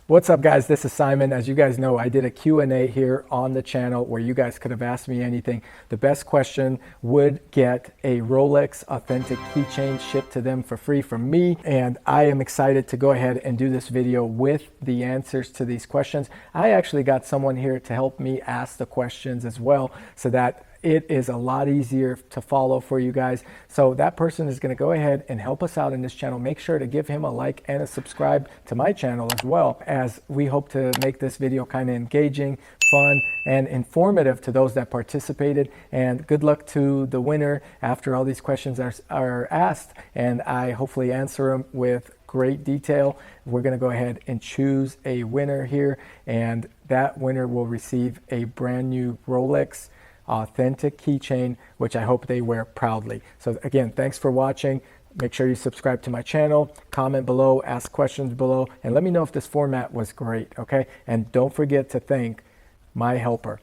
What's up, guys? This is Simon. As you guys know, I did a Q&A here on the channel where you guys could have asked me anything. The best question would get a Rolex authentic keychain shipped to them for free from me. And I am excited to go ahead and do this video with the answers to these questions. I actually got someone here to help me ask the questions as well, so that it is a lot easier to follow for you guys. So that person is going to go ahead and help us out in this channel. Make sure to give him a like and a subscribe to my channel as well, as we hope to make this video kind of engaging, fun, and informative to those that participated. And good luck to the winner after all these questions are asked, and I hopefully answer them with great detail. We're going to go ahead and choose a winner here, and that winner will receive a brand new Rolex authentic keychain, which I hope they wear proudly. So again, thanks for watching. Make sure you subscribe to my channel, comment below, ask questions below, and let me know if this format was great, okay? And don't forget to thank my helper.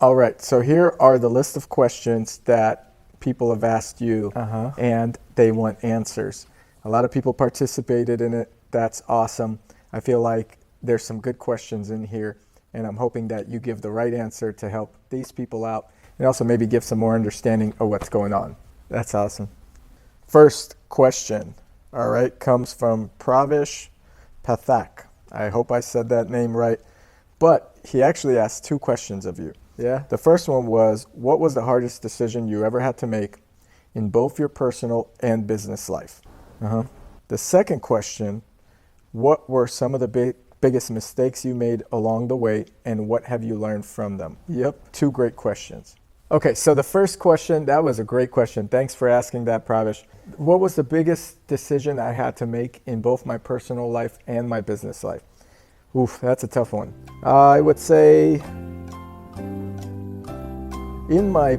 All right, so here are the list of questions that people have asked you, and they want answers. A lot of people participated in it. That's awesome. I feel like there's some good questions in here, and I'm hoping that you give the right answer to help these people out, and also maybe give some more understanding of what's going on. That's awesome. First question, all right, comes from Pravish Pathak. I hope I said that name right, but he actually asked two questions of you. Yeah. The first one was, what was the hardest decision you ever had to make in both your personal and business life? The second question, what were some of the biggest mistakes you made along the way, and what have you learned from them? Yep. Two great questions. Okay, so the first question, that was a great question. Thanks for asking that, Pravish. What was the biggest decision I had to make in both my personal life and my business life? Oof, that's a tough one. I would say, in my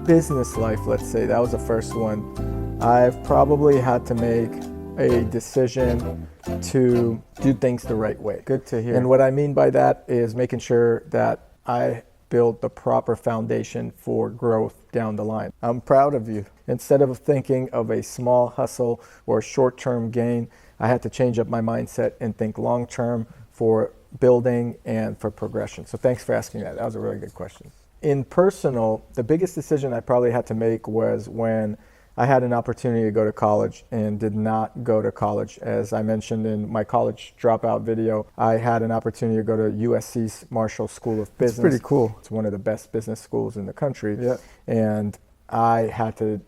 business life, let's say, that was the first one, I've probably had to make a decision to do things the right way. Good to hear. And what I mean by that is making sure that I build the proper foundation for growth down the line. I'm proud of you. Instead of thinking of a small hustle or short-term gain, I had to change up my mindset and think long-term for building and for progression. So thanks for asking that. That was a really good question. In personal, the biggest decision I probably had to make was when I had an opportunity to go to college and did not go to college. As I mentioned in my college dropout video, I had an opportunity to go to USC's Marshall School of Business. It's pretty cool. It's one of the best business schools in the country. Yeah. And I had to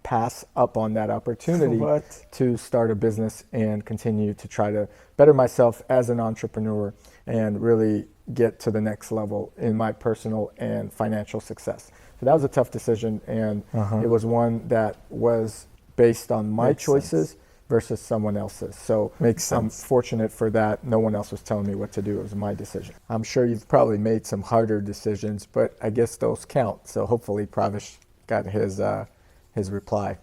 pass up on that opportunity to start a business and continue to try to better myself as an entrepreneur and really get to the next level in my personal and financial success. So that was a tough decision, and it was one that was based on my choices versus someone else's. So I'm fortunate for that. No one else was telling me what to do. It was my decision. I'm sure you've probably made some harder decisions, but I guess those count. So hopefully Pravish got his reply.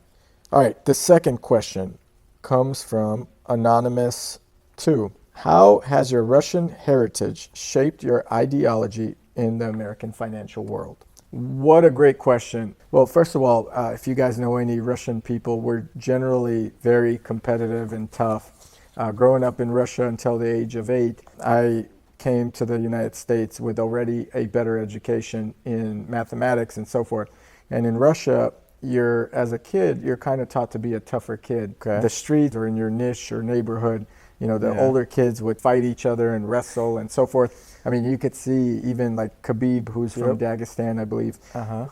All right, the second question comes from Anonymous 2. How has your Russian heritage shaped your ideology in the American financial world? What a great question. Well, first of all, if you guys know any Russian people, we're generally very competitive and tough. Growing up in Russia until the age of 8, I came to the United States with already a better education in mathematics and so forth. And in Russia, as a kid, you're kind of taught to be a tougher kid. Okay. The streets or in your niche or neighborhood, you know, the older kids would fight each other and wrestle and so forth. I mean, you could see even like Khabib, who's from Dagestan, I believe,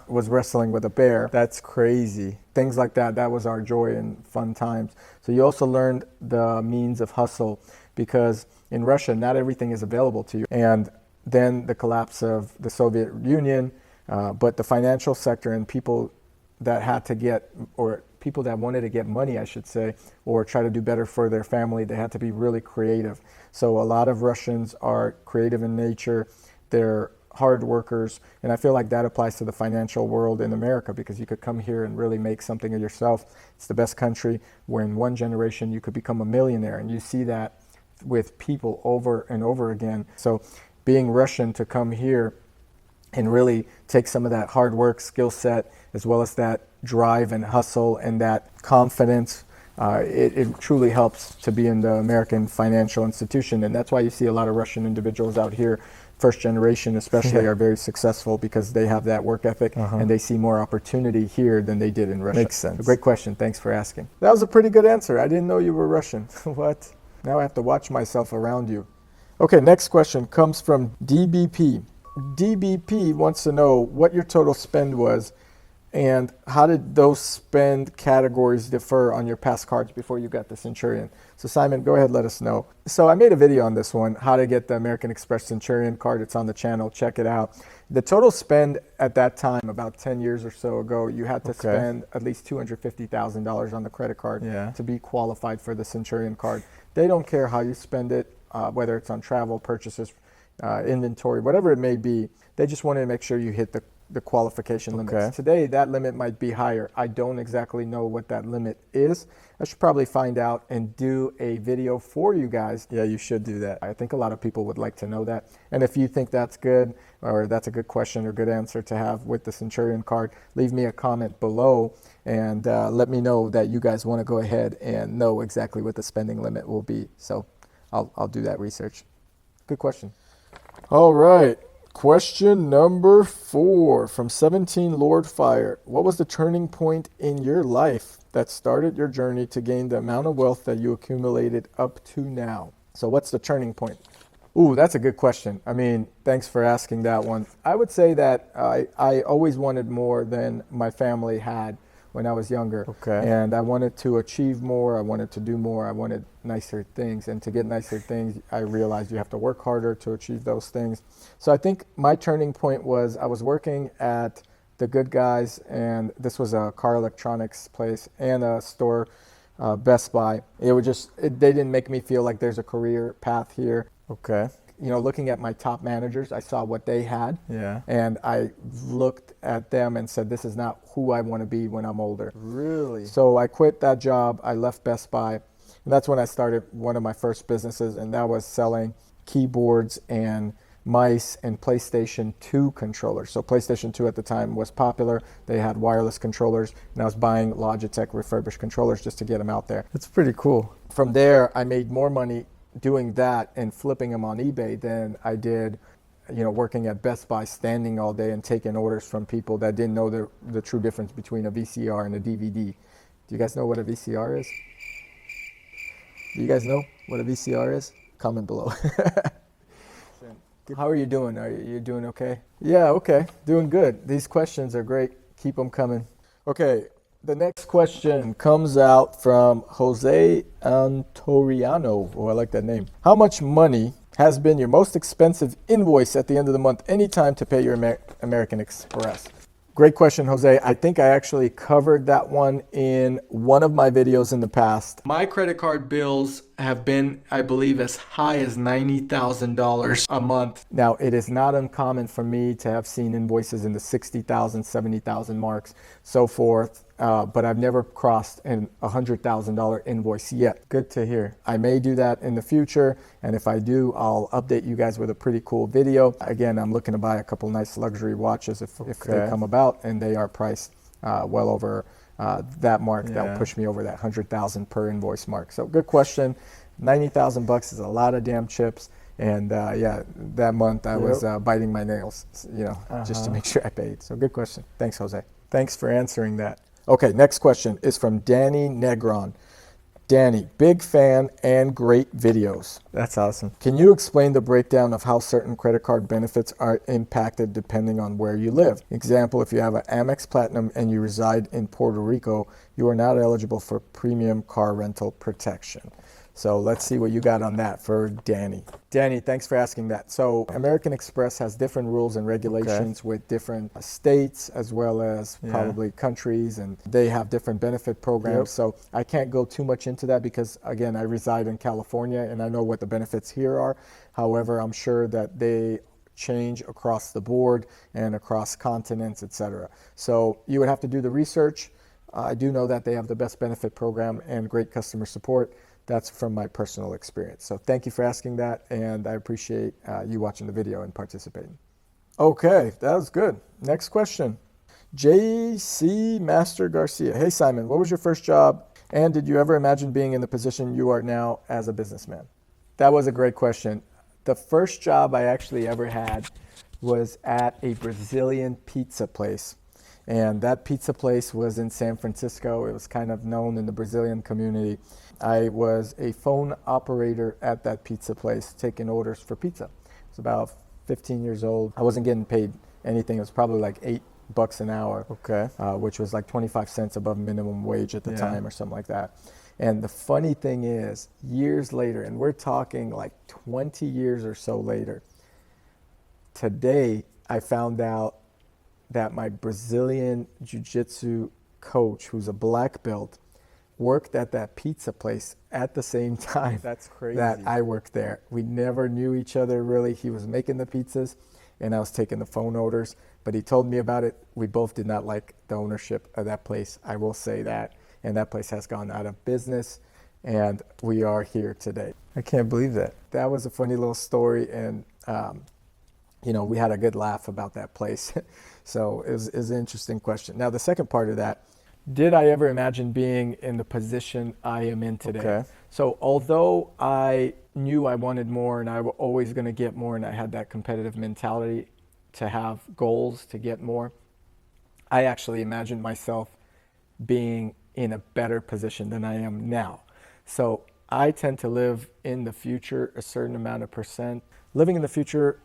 was wrestling with a bear. That's crazy. Things like that, that was our joy and fun times. So you also learned the means of hustle, because in Russia, not everything is available to you. And then the collapse of the Soviet Union, but the financial sector and people that had to get, or people that wanted to get money, I should say, or try to do better for their family, they had to be really creative. So a lot of Russians are creative in nature. They're hard workers, and I feel like that applies to the financial world in America, because you could come here and really make something of yourself. It's the best country where in one generation you could become a millionaire, and you see that with people over and over again. So being Russian, to come here and really take some of that hard work, skill set, as well as that drive and hustle and that confidence, it truly helps to be in the American financial institution. And that's why you see a lot of Russian individuals out here, first generation especially, are very successful, because they have that work ethic and they see more opportunity here than they did in Russia. Makes sense. A great question. Thanks for asking. That was a pretty good answer. I didn't know you were Russian. What? Now I have to watch myself around you. Okay, next question comes from DBP. DBP wants to know what your total spend was and how did those spend categories differ on your past cards before you got the Centurion. So Simon, go ahead, let us know. So I made a video on this one, how to get the American Express Centurion card. It's on the channel, check it out. The total spend at that time, about 10 years or so ago, you had to spend at least $250,000 on the credit card to be qualified for the Centurion card. They don't care how you spend it, whether it's on travel, purchases, inventory, whatever it may be. They just want to make sure you hit the qualification limits. Today, that limit might be higher. I don't exactly know what that limit is. I should probably find out and do a video for you guys. Yeah, you should do that. I think a lot of people would like to know that. And if you think that's good, or that's a good question or good answer to have with the Centurion card, leave me a comment below and let me know that you guys want to go ahead and know exactly what the spending limit will be. So I'll do that research. Good question. All right. Question number 4 from 17 Lord Fire. What was the turning point in your life that started your journey to gain the amount of wealth that you accumulated up to now? So what's the turning point? Ooh, that's a good question. I mean, thanks for asking that one. I would say that I always wanted more than my family had when I was younger. And I wanted to achieve more. I wanted to do more. I wanted nicer things. And to get nicer things, I realized you have to work harder to achieve those things. So I think my turning point was I was working at The Good Guys, and this was a car electronics place and a store, Best Buy. It would just, they didn't make me feel like there's a career path here. You know, looking at my top managers, I saw what they had. And I looked at them and said, this is not who I want to be when I'm older. Really? So I quit that job. I left Best Buy. And that's when I started one of my first businesses, and that was selling keyboards and mice and PlayStation 2 controllers. So PlayStation 2 at the time was popular. They had wireless controllers, and I was buying Logitech refurbished controllers just to get them out there. That's pretty cool. From there, I made more money doing that and flipping them on eBay than I did, you know, working at Best Buy, standing all day and taking orders from people that didn't know the true difference between a VCR and a DVD. Do you guys know what a VCR is? Do you guys know what a VCR is? Comment below. How are you doing? Are you doing okay? Yeah, okay. Doing good. These questions are great. Keep them coming. Okay. The next question comes out from Jose Antoriano. Oh, I like that name. How much money has been your most expensive invoice at the end of the month, anytime to pay your American Express? Great question, Jose. I think I actually covered that one in one of my videos in the past. My credit card bills have been, I believe, as high as $90,000 a month. Now, it is not uncommon for me to have seen invoices in the $60,000, $70,000 marks, so forth. But I've never crossed a $100,000 invoice yet. Good to hear. I may do that in the future, and if I do, I'll update you guys with a pretty cool video. Again, I'm looking to buy a couple nice luxury watches if they come about, and they are priced well over that mark. That will push me over that 100,000 per invoice mark. So good question. 90,000 bucks is a lot of damn chips. And yeah, that month I was biting my nails, you know, just to make sure I paid. So good question. Thanks, Jose. Thanks for answering that. Okay, next question is from Danny Negron. Danny, big fan and great videos. That's awesome. Can you explain the breakdown of how certain credit card benefits are impacted depending on where you live? Example, if you have an Amex Platinum and you reside in Puerto Rico, you are not eligible for premium car rental protection. So let's see what you got on that for Danny. Danny, thanks for asking that. So American Express has different rules and regulations with different states as well as probably countries, and they have different benefit programs. So I can't go too much into that because, again, I reside in California and I know what the benefits here are. However, I'm sure that they change across the board and across continents, etc. So you would have to do the research. I do know that they have the best benefit program and great customer support. That's from my personal experience. So thank you for asking that, and I appreciate you watching the video and participating. Okay, that was good. Next question. JC Master Garcia. Hey Simon, what was your first job, and did you ever imagine being in the position you are now as a businessman? That was a great question. The first job I actually ever had was at a Brazilian pizza place. And that pizza place was in San Francisco. It was kind of known in the Brazilian community. I was a phone operator at that pizza place, taking orders for pizza. I was about 15 years old. I wasn't getting paid anything. It was probably like $8 an hour, which was like 25 cents above minimum wage at the time or something like that. And the funny thing is, years later, and we're talking like 20 years or so later, today I found out that my Brazilian jiu-jitsu coach, who's a black belt, worked at that pizza place at the same time. That's crazy. That I worked there. We never knew each other really. He was making the pizzas and I was taking the phone orders, but he told me about it. We both did not like the ownership of that place, I will say that. And that place has gone out of business, and we are here today. I can't believe that. That was a funny little story, and we had a good laugh about that place. So it was an interesting question. Now, the second part of that, did I ever imagine being in the position I am in today? Okay. So although I knew I wanted more and I was always going to get more, and I had that competitive mentality to have goals to get more, I actually imagined myself being in a better position than I am now. So I tend to live in the future a certain amount of percent. Living in the future,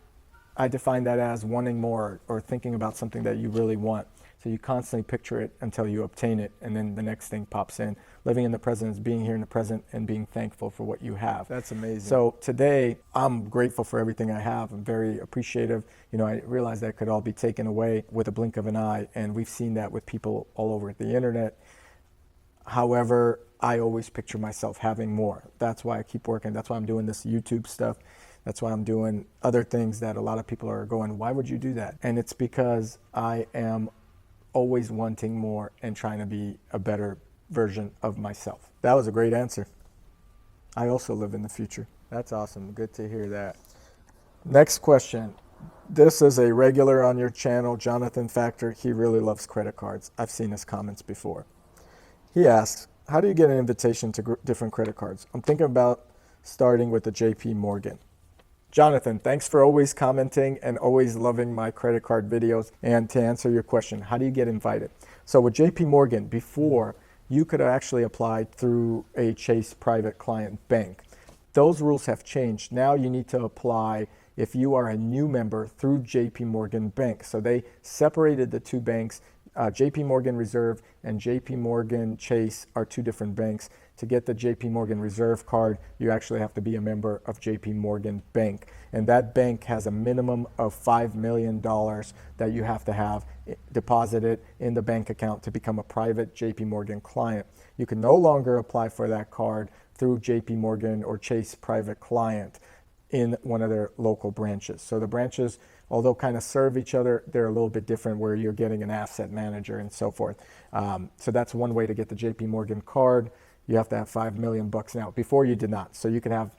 I define that as wanting more or thinking about something that you really want. So you constantly picture it until you obtain it, and then the next thing pops in. Living in the present is being here in the present and being thankful for what you have. That's amazing. So today, I'm grateful for everything I have. I'm very appreciative. I realize that could all be taken away with a blink of an eye, and we've seen that with people all over the internet. However, I always picture myself having more. That's why I keep working. That's why I'm doing this YouTube stuff. That's why I'm doing other things that a lot of people are going, why would you do that? And it's because I am always wanting more and trying to be a better version of myself. That was a great answer. I also live in the future. That's awesome. Good to hear that. Next question. This is a regular on your channel, Jonathan Factor. He really loves credit cards. I've seen his comments before. He asks, how do you get an invitation to different credit cards? I'm thinking about starting with the JP Morgan. Jonathan, thanks for always commenting and always loving my credit card videos. And to answer your question, how do you get invited? So with JP Morgan, before, you could actually apply through a Chase private client bank. Those rules have changed. Now you need to apply if you are a new member through JP Morgan Bank. So they separated the two banks. JP Morgan Reserve and JP Morgan Chase are two different banks. To get the JP Morgan Reserve card, you actually have to be a member of JP Morgan Bank. And that bank has a minimum of $5 million that you have to have deposited in the bank account to become a private JP Morgan client. You can no longer apply for that card through JP Morgan or Chase private client in one of their local branches. So the branches, although kind of serve each other, they're a little bit different where you're getting an asset manager and so forth. So that's one way to get the JP Morgan card. You have to have $5 million now. Before you did not. So you could have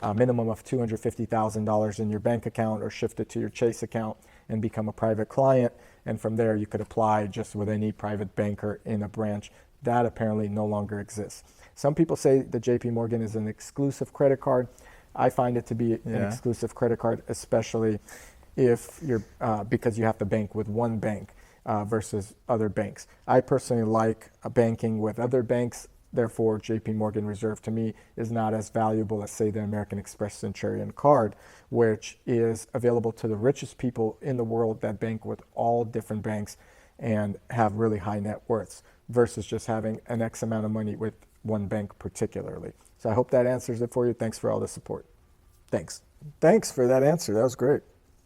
a minimum of $250,000 in your bank account or shift it to your Chase account and become a private client. And from there you could apply just with any private banker in a branch. That apparently no longer exists. Some people say the JP Morgan is an exclusive credit card. I find it to be an exclusive credit card, especially if you're because you have to bank with one bank versus other banks. I personally like banking with other banks. Therefore, JP Morgan Reserve to me is not as valuable as, say, the American Express Centurion card, which is available to the richest people in the world that bank with all different banks and have really high net worths, versus just having an X amount of money with one bank particularly. So I hope that answers it for you. Thanks for all the support. Thanks. Thanks for that answer. That was great.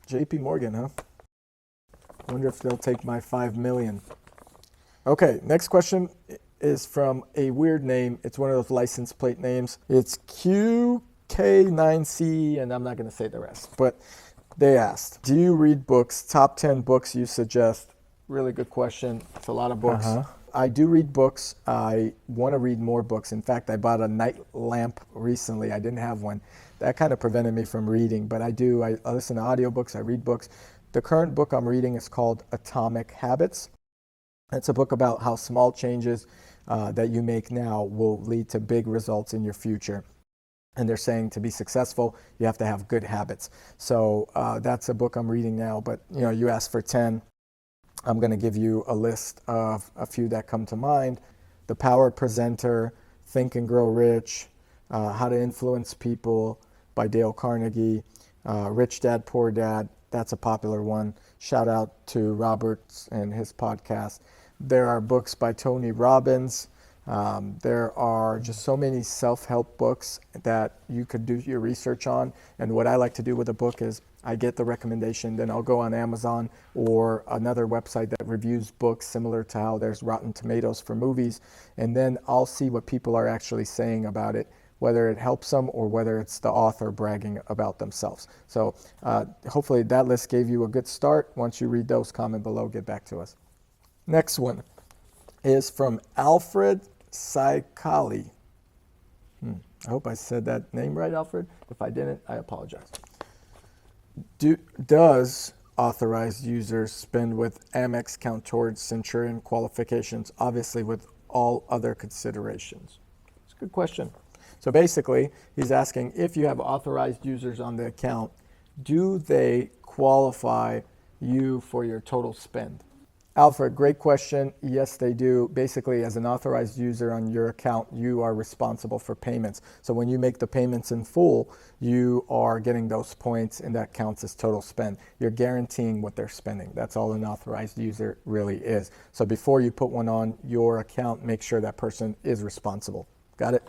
JP Morgan, huh? I wonder if they'll take my $5 million. Okay, next question is from a weird name. It's one of those license plate names. It's QK9C, and I'm not going to say the rest. But they asked, do you read books? Top 10 books you suggest? Really good question. It's a lot of books. I do read books. I want to read more books. In fact, I bought a night lamp recently. I didn't have one. That kind of prevented me from reading, but I do. I listen to audiobooks. I read books. The current book I'm reading is called Atomic Habits. It's a book about how small changes that you make now will lead to big results in your future. And they're saying to be successful, you have to have good habits. So that's a book I'm reading now. But you asked for 10. I'm going to give you a list of a few that come to mind. The Power Presenter, Think and Grow Rich, How to Influence People by Dale Carnegie, Rich Dad, Poor Dad. That's a popular one. Shout out to Roberts and his podcast. There are books by Tony Robbins. There are just so many self-help books that you could do your research on. And what I like to do with a book is I get the recommendation, then I'll go on Amazon or another website that reviews books similar to how there's Rotten Tomatoes for movies. And then I'll see what people are actually saying about it, whether it helps them or whether it's the author bragging about themselves. So hopefully that list gave you a good start. Once you read those, comment below, get back to us. Next one is from Alfred Saikali. I hope I said that name right, Alfred. If I didn't, I apologize. Does authorized users spend with Amex count towards Centurion qualifications, obviously with all other considerations? It's a good question. So basically, he's asking if you have authorized users on the account, do they qualify you for your total spend? Alfred, great question. Yes, they do. Basically, as an authorized user on your account, you are responsible for payments. So when you make the payments in full, you are getting those points, and that counts as total spend. You're guaranteeing what they're spending. That's all an authorized user really is. So before you put one on your account, make sure that person is responsible. Got it?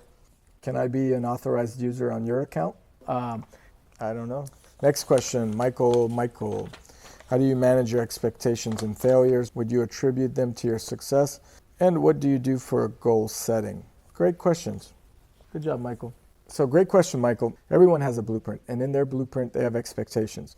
Can I be an authorized user on your account? I don't know. Next question, Michael. How do you manage your expectations and failures? Would you attribute them to your success? And what do you do for goal setting? Great questions. Good job, Michael. So great question, Michael. Everyone has a blueprint, and in their blueprint, they have expectations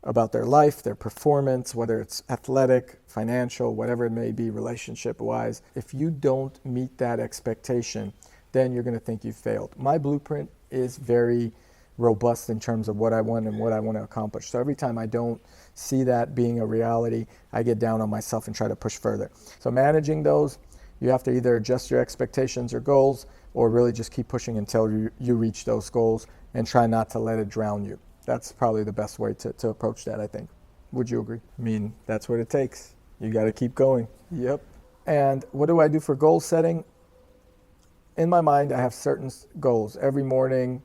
about their life, their performance, whether it's athletic, financial, whatever it may be, relationship-wise. If you don't meet that expectation, then you're going to think you failed. My blueprint is very robust in terms of what I want and what I want to accomplish. So every time I don't see that being a reality, I get down on myself and try to push further. So managing those, you have to either adjust your expectations or goals, or really just keep pushing until you reach those goals and try not to let it drown you. That's probably the best way to approach that, I think. Would you agree? I mean, that's what it takes. You got to keep going. Yep. And what do I do for goal setting? In my mind, I have certain goals. Every morning,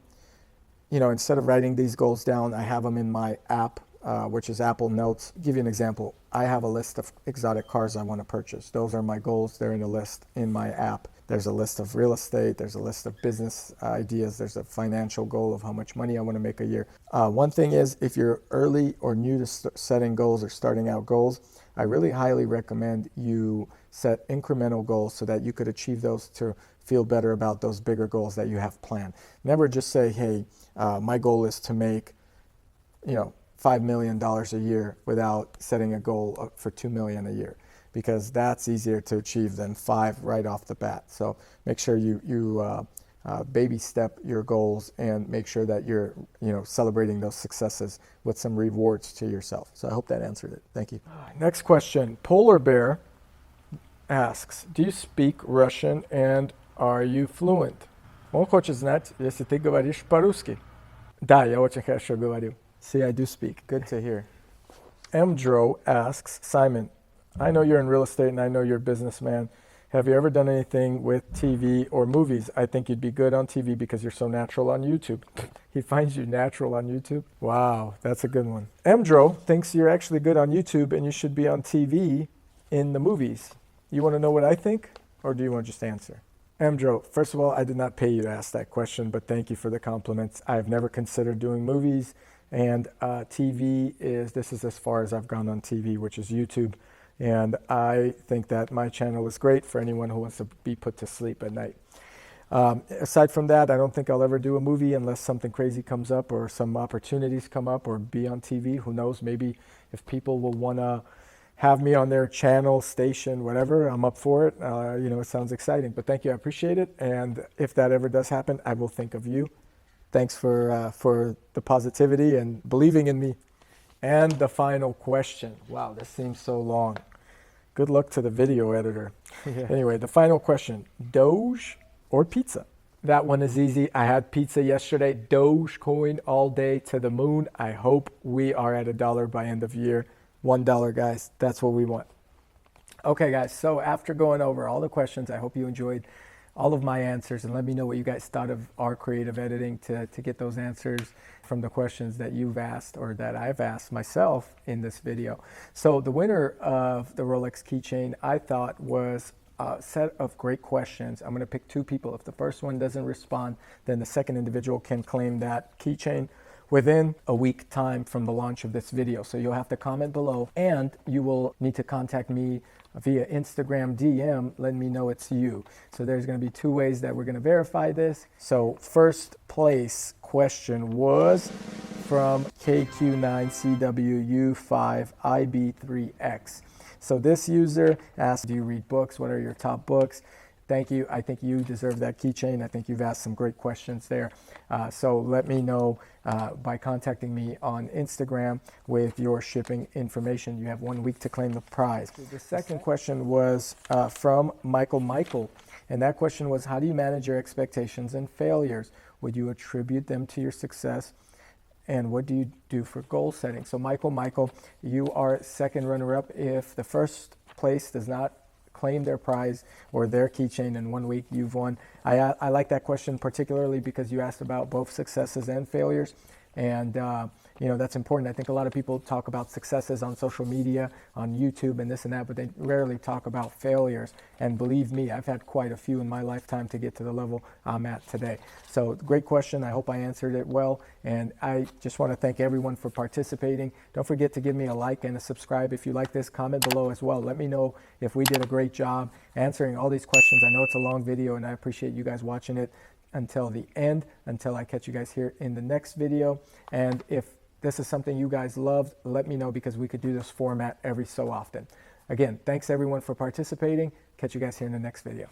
instead of writing these goals down, I have them in my app, which is Apple Notes. I'll give you an example. I have a list of exotic cars I want to purchase. Those are my goals. They're in a list in my app. There's a list of real estate. There's a list of business ideas. There's a financial goal of how much money I want to make a year. One thing is, if you're early or new to setting goals or starting out goals, I really highly recommend you set incremental goals so that you could achieve those to feel better about those bigger goals that you have planned. Never just say, hey, my goal is to make, $5 million a year without setting a goal for $2 million a year, because that's easier to achieve than 5 right off the bat. So make sure you baby step your goals and make sure that you're celebrating those successes with some rewards to yourself. So I hope that answered it. Thank you. Next question. Polar Bear asks, do you speak Russian and are you fluent? Он хочет знать, если ты говоришь по-русски. Да, я очень хорошо говорю. See, I do speak. Good to hear. Mdro asks, Simon, I know you're in real estate and I know you're a businessman. Have you ever done anything with TV or movies? I think you'd be good on TV because you're so natural on YouTube. He finds you natural on YouTube? Wow, that's a good one. Mdro thinks you're actually good on YouTube and you should be on TV in the movies. You want to know what I think, or do you want to just answer? Mdro, first of all, I did not pay you to ask that question, but thank you for the compliments. I've never considered doing movies, and this is as far as I've gone on TV, which is YouTube. And I think that my channel is great for anyone who wants to be put to sleep at night. Aside from that, I don't think I'll ever do a movie unless something crazy comes up or some opportunities come up or be on TV. Who knows? Maybe if people will want to have me on their channel, station, whatever, I'm up for it. It sounds exciting. But thank you, I appreciate it. And if that ever does happen, I will think of you. Thanks for the positivity and believing in me. And the final question. Wow, this seems so long. Good luck to the video editor. Yeah. Anyway, the final question, Doge or pizza? That one is easy. I had pizza yesterday. Dogecoin all day to the moon. I hope we are at $1 by end of year. $1, guys. That's what we want. Okay, guys. So after going over all the questions, I hope you enjoyed all of my answers, and let me know what you guys thought of our creative editing to get those answers from the questions that you've asked or that I've asked myself in this video. So the winner of the Rolex keychain, I thought, was a set of great questions. I'm going to pick two people. If the first one doesn't respond, then the second individual can claim that keychain within a week time from the launch of this video. So you'll have to comment below, and you will need to contact me via Instagram DM, letting me know it's you. So there's going to be two ways that we're going to verify this. So first place question was from KQ9CWU5IB3X. So this user asked, do you read books? What are your top books? Thank you. I think you deserve that keychain. I think you've asked some great questions there. So let me know by contacting me on Instagram with your shipping information. You have 1 week to claim the prize. The second question was from Michael. And that question was, how do you manage your expectations and failures? Would you attribute them to your success? And what do you do for goal setting? So Michael, you are second runner-up. If the first place does not claim their prize or their keychain in 1 week, you've won. I like that question particularly because you asked about both successes and failures, and that's important. I think a lot of people talk about successes on social media, on YouTube and this and that, but they rarely talk about failures. And believe me, I've had quite a few in my lifetime to get to the level I'm at today. So great question. I hope I answered it well. And I just want to thank everyone for participating. Don't forget to give me a like and a subscribe. If you like this, comment below as well. Let me know if we did a great job answering all these questions. I know it's a long video, and I appreciate you guys watching it until the end, until I catch you guys here in the next video. And if this is something you guys loved, let me know, because we could do this format every so often. Again, thanks everyone for participating. Catch you guys here in the next video.